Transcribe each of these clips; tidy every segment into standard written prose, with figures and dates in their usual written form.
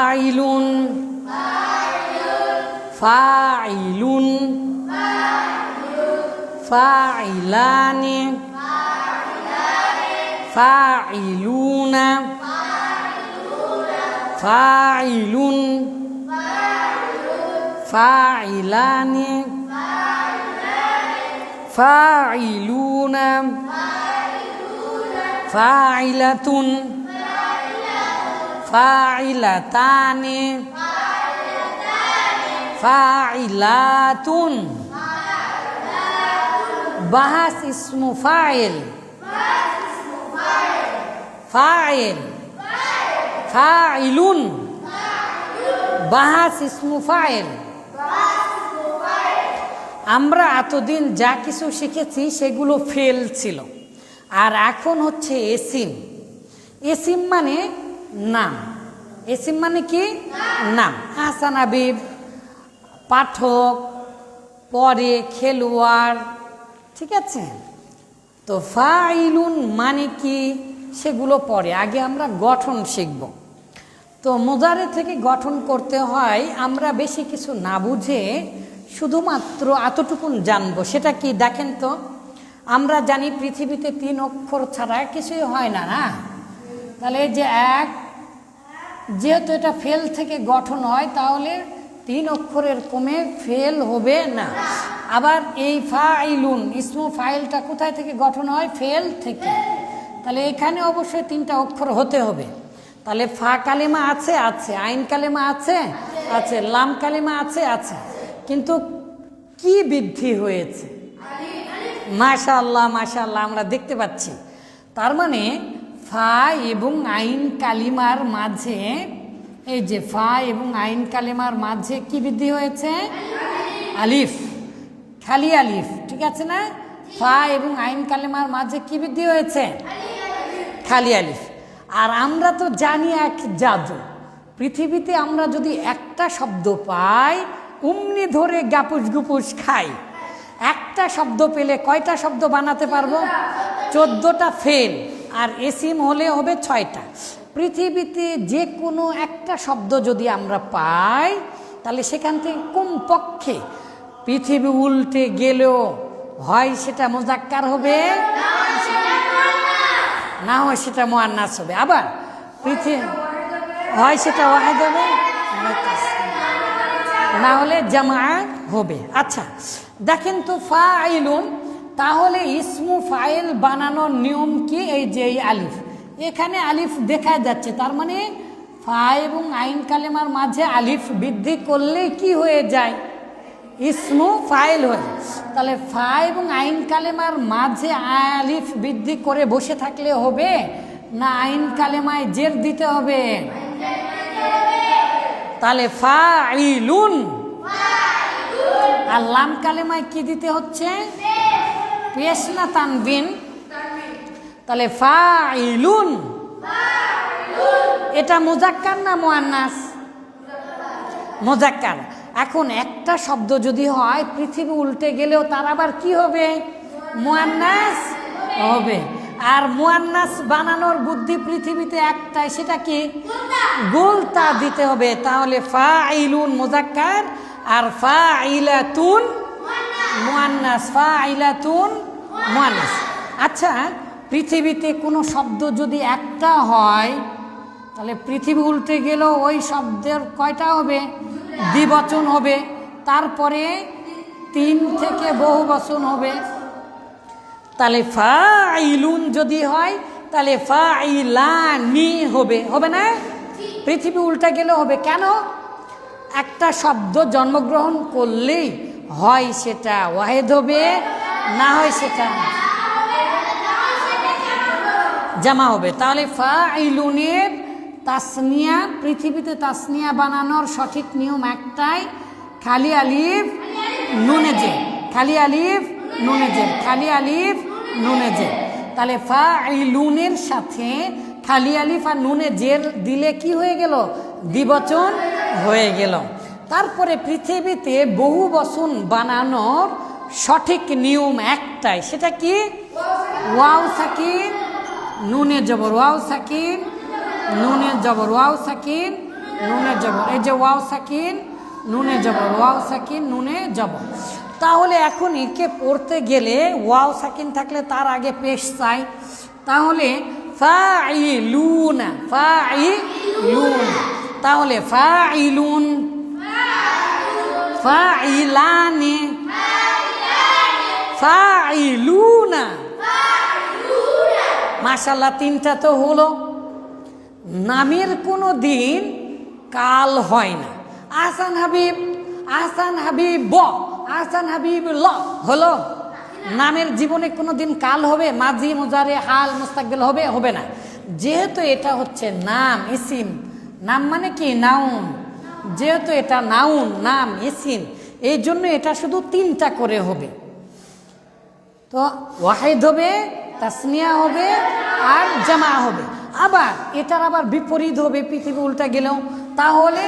ফাইলুন ফাইলুন ফাইলানি ফাইলুনা ফাইলুন ফাইলানি ফাইলুনা ফাইলাতুন ফাইলাতানি ফাইলাতুন বাহাস ইসমু file file ফাইলুন বাহাস ইসমু file. আমরা এতদিন যা কিছু শিখেছি সেগুলো ফেল ছিল, আর এখন হচ্ছে এসিম। এসিম মানে নাম। এসিম মানে কি? নাম। হাসান হাবিব পাঠক, পরে খেলোয়াড়, ঠিক আছে। তো ফাইলুন মানে কি সেগুলো পরে, আগে আমরা গঠন শিখব। তো মুজারে থেকে গঠন করতে হয় আমরা বেশি কিছু না বুঝে শুধুমাত্র এতটুকুন জানবো। সেটা কি দেখেন তো, আমরা জানি পৃথিবীতে 3 অক্ষর ছাড়া কিছুই হয় না, না? তাহলে এই যে এক, যেহেতু এটা ফেল থেকে গঠন হয় তাহলে 3 অক্ষরের কমে ফেল হবে না। আবার এই ফাইলুন ইসমু ফাইলটা কোথায় থেকে গঠন হয়? ফেল থেকে। তাহলে এখানে অবশ্যই 3টা অক্ষর হতে হবে। তাহলে ফা কালিমা আছে, আছে। আইন কালিমা আছে, আছে। লাম কালিমা আছে, আছে। কিন্তু কি বৃদ্ধি হয়েছে? মাশাআল্লাহ, মাশাআল্লাহ, আমরা দেখতে পাচ্ছি। তার মানে ফা এবং আইন কালিমার মাঝে, এই যে ফা এবং আইন কালিমার মাঝে কি বৃদ্ধি হয়েছে? আলিফ, খালি আলিফ, ঠিক আছে না? ফা এবং আইন কালিমার মাঝে কি বৃদ্ধি হয়েছে? খালি আলিফ। আর আমরা তো জানি এক জাদু, পৃথিবীতে আমরা যদি একটা শব্দ পাই অমনি ধরে গাপুস গুপুস খাই। একটা শব্দ পেলে কয়টা শব্দ বানাতে পারবো? 14টা ফেল, আর এসিম হলে হবে 6টা। পৃথিবীতে যে কোনো একটা শব্দ যদি আমরা পাই তাহলে সেখান থেকে কমপক্ষে পৃথিবী উল্টে গেলেও হয় সেটা মুজাক্কার হবে, না হয় সেটা মুআন্নাস হবে। আবার পৃথিবী হয় সেটা ওয়াহিদ হবে, না হলে জামা হবে। আচ্ছা দেখেন তো ফাইলুন, তাহলে ইসমু ফাইল বানানোর নিয়ম কি? এই যে এই আলিফ, এখানে আলিফ দেখা যাচ্ছে, তার মানে ফা এবং আইন কালেমার মাঝে আলিফ বৃদ্ধি করলে কি হয়ে যায়? ইসমু ফাইল হয়ে। তাহলে ফা এবং আইন কালেমার মাঝে আলিফ বৃদ্ধি করে বসে থাকলে হবে, না আইন কালেমায় জের দিতে হবে? তাহলে ফাইলুন। আর লাম কালেমায় কি দিতে হচ্ছে? পেশ না তানবিন? তাহলে ফাইলুন, এটা মুজাক্কার না মুআন্নাস? মুজাক্কার। এখন একটা শব্দ যদি হয় পৃথিবী উল্টে গেলেও তার আবার কি হবে? মুআন্নাস হবে। আর মুআন্নাস বানানোর বুদ্ধি পৃথিবীতে একটাই, সেটা কি? গুলতা দিতে হবে। তাহলে ফাইলুন মুজাক্কার আর ফাইলাতুন মুআন্নাস, ফাইলাতুন মুআন্নাস। আচ্ছা পৃথিবীতে কোনো শব্দ যদি একটা হয় তাহলে পৃথিবী উল্টে গেলেও ওই শব্দের কয়টা হবে? দ্বিবচন হবে। তারপরে 3 থেকে বহু বচন হবে। তাহলে ফাইলুন যদি হয় তাহলে ফাইলানি হবে, হবে না? পৃথিবী উল্টে গেলেও হবে। কেন? একটা শব্দ জন্মগ্রহণ করলেই হয় সেটা ওয়াহিদ হবে, না হয় সেটা জামা হবে। তাহলে ফাইলুনের তাসনিয়া, পৃথিবীতে তাসনিয়া বানানোর সঠিক নিয়ম একটাই, খালি আলিফ নুনে জের, খালি আলিফ নুনে জের, খালি আলিফ নুনে জের। তাহলে ফাইলুনের সাথে খালি আলিফ আর নুনে জের দিলে কি হয়ে গেল? দ্বিবচন হয়ে গেল। তারপরে পৃথিবীতে বহু বচন বানানোর সঠিক নিয়ম একটাই, সেটা কি? ওয়াও সাকিন নুনে জবর ওয়াও সাকিন, নুনে জবর ওয়াও সাকিন, নুনে জবর, এই যে ওয়াও সাকিন নুনে জবর, ওয়াও সাকিন নুনে জবর। তাহলে এখন একে পড়তে গেলে ওয়াও সাকিন থাকলে তার আগে পেশ চাই। তাহলে ফাইলুনা, ফাইলুন, তাহলে ফাইলুন, ফাইলানি, ফাইলুনা। মাশাআল্লাহ, তিনটা তো হলো। নামের কোনো দিন কাল হয় না। আহসান হাবিব, আহসান হাবিব ব, আহসান হাবিব ল হলো। নামের জীবনে কোনো দিন কাল হবে? মাজি মুজারে হাল মুস্তাকবিল হবে? হবে না। যেহেতু এটা হচ্ছে নাম, ইসিম, নাম মানে কি? নাউন। যেহেতু এটা নাউন, নাম, ইসিম, এই জন্য এটা শুধু তিনটা করে হবে। তো ওয়াহিদ হবে, তাসনিয়া হবে, আর জামা হবে। আবার এটার আবার বিপরীত হবে, পৃথিবী উল্টা গেলেও, তাহলে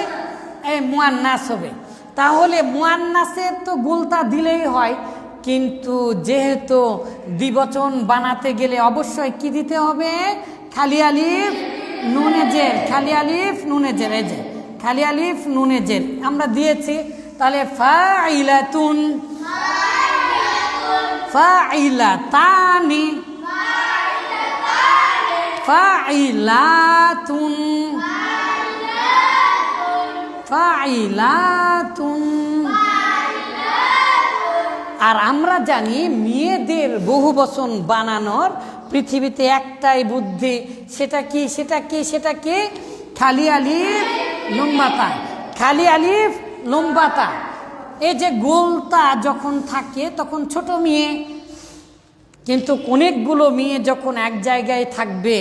মুয়ান্নাস হবে। তাহলে মুয়ান্নাসের তো গুলতা দিলেই হয়, কিন্তু যেহেতু দ্বিবচন বানাতে গেলে অবশ্যই কি দিতে হবে? খালি আলিফ নুনে জের, খালি আলিফ নুনে জের, এই যে খালি আলিফ নুনে জের আমরা দিয়েছি। তাহলে ফাইলাতুন, ফাইলাতানি, ফাইলাতুন, ফাইলাতুন। আর আমরা জানি মেয়েদের বহুবচন বানানোর পৃথিবীতে একটাই বুদ্ধি, সেটা কি? সেটা কি? সেটা কি? খালি আলিফ লম্বাতা, খালি আলিফ লম্বাতা। এই যে গোলতা যখন থাকে তখন ছোট মেয়ে, কিন্তু অনেকগুলো মেয়ে যখন এক জায়গায় থাকবে,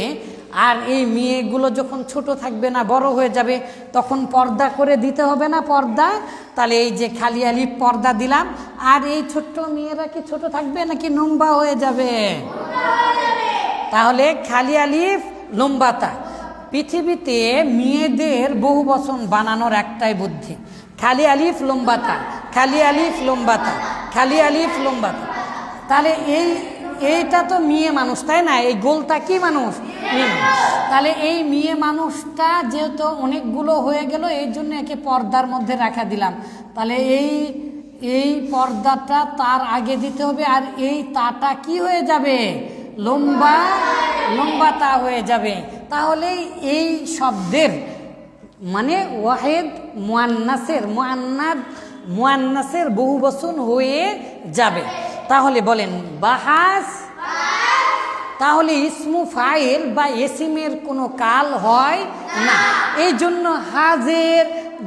আর এই মেয়েগুলো যখন ছোট থাকবে না, বড় হয়ে যাবে, তখন পর্দা করে দিতে হবে না? পর্দা। তাহলে এই যে খালি আলিফ পর্দা দিলাম, আর এই ছোট্ট মেয়েরা কি ছোট থাকবে নাকি লম্বা হয়ে যাবে? তাহলে খালি আলিফ লম্বাতা। পৃথিবীতে মেয়েদের বহুবচন বানানোর একটাই বুদ্ধি, খালি আলিফ লম্বাতা, খালি আলিফ লম্বাতা, খালি আলিফ লম্বাতা। তাহলে এইটা তো মেয়ে মানুষ, তাই না? এই গোলটা কি মানুষ? মেয়ে মানুষ। তাহলে এই মেয়ে মানুষটা যেহেতু অনেকগুলো হয়ে গেল, এই জন্য একে পর্দার মধ্যে রাখা দিলাম। তাহলে এই পর্দাটা তার আগে দিতে হবে, আর এই তাটা কি হয়ে যাবে? লম্বা, লম্বাতা হয়ে যাবে। তাহলে এই শব্দের মানে ওয়াহিদ মুয়ান্নাসের, মুয়ান্নাসের বহুবচন হয়ে যাবে। তাহলে বলেন বাহাস। তাহলে ইসমু ফাইল বা এসিমের কোনো কাল হয় না, এই জন্য হাজির,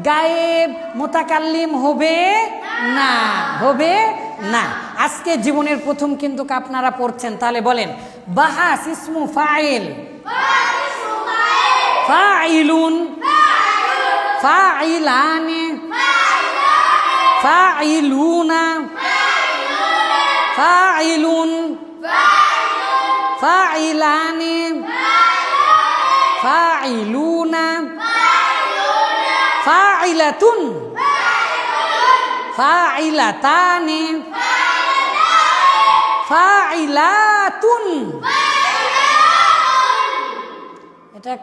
গায়েব, মুতাকাল্লিম হবে না, হবে না। আজকে জীবনের প্রথম কিন্তু আপনারা পড়ছেন। তাহলে বলেন বাহাস ইসমু ফাইল, ফাইলুন, ফাইলানি, ফাইলুনা, ফাইলুন, ফাইলানি, ফাইলুনা, ফাইলাতুন, ফাইলাতানি, ফাইলাতুন। এটা